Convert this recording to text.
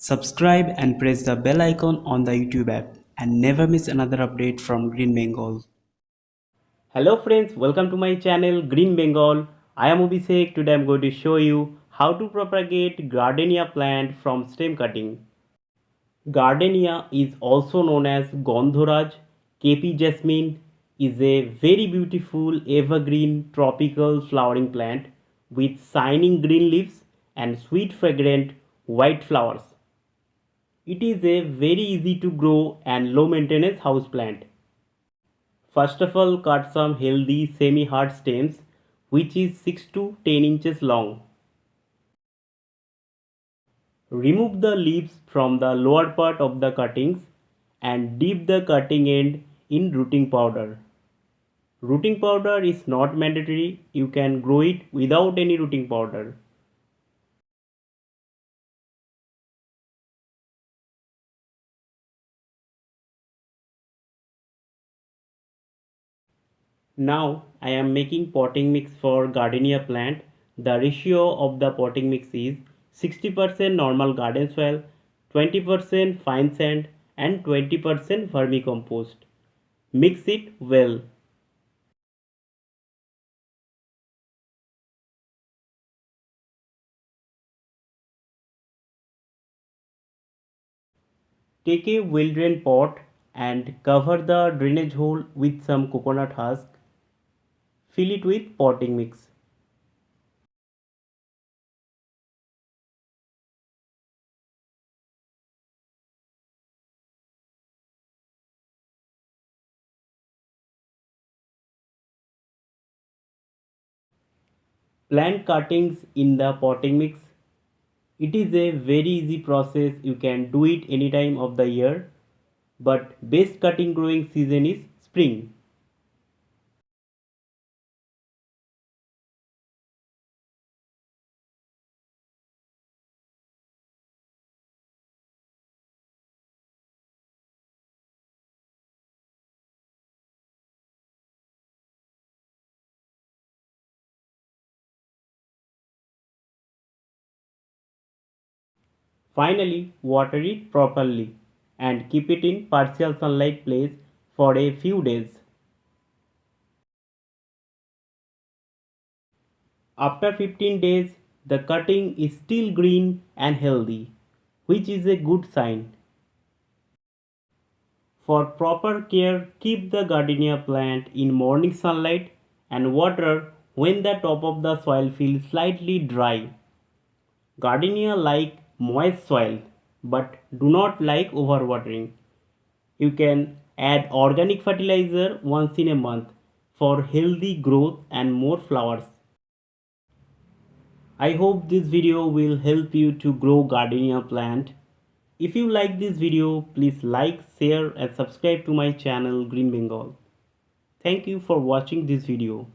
Subscribe and press the bell icon on the YouTube app and never miss another update from Green Bengal. Hello friends, welcome to my channel Green Bengal. I am Abhishek. Today I am going to show you how to propagate Gardenia plant from stem cutting. Gardenia is also known as Gandharaj. Cape Jasmine is a very beautiful evergreen tropical flowering plant with shining green leaves and sweet fragrant white flowers. It is a very easy to grow and low maintenance house plant. First of all, cut some healthy semi-hard stems which is 6 to 10 inches long. Remove the leaves from the lower part of the cuttings and dip the cutting end in rooting powder. Rooting powder is not mandatory, you can grow it without any rooting powder. Now I am making potting mix for gardenia plant. The ratio of the potting mix is 60% normal garden soil, 20% fine sand and 20% vermicompost. Mix it well. Take a well drained pot and cover the drainage hole with some coconut husk. Fill it with potting mix. Plant cuttings in the potting mix. It is a very easy process, you can do it any time of the year, but best cutting growing season is spring. Finally, water it properly and keep it in partial sunlight place for a few days. After 15 days, the cutting is still green and healthy, which is a good sign. For proper care, keep the gardenia plant in morning sunlight and water when the top of the soil feels slightly dry. Gardenia like moist soil but do not like overwatering. You can add organic fertilizer once in a month for healthy growth and more flowers. I hope this video will help you to grow gardenia plant. If you like this video, please like, share and subscribe to my channel Green Bengal. Thank you for watching this video.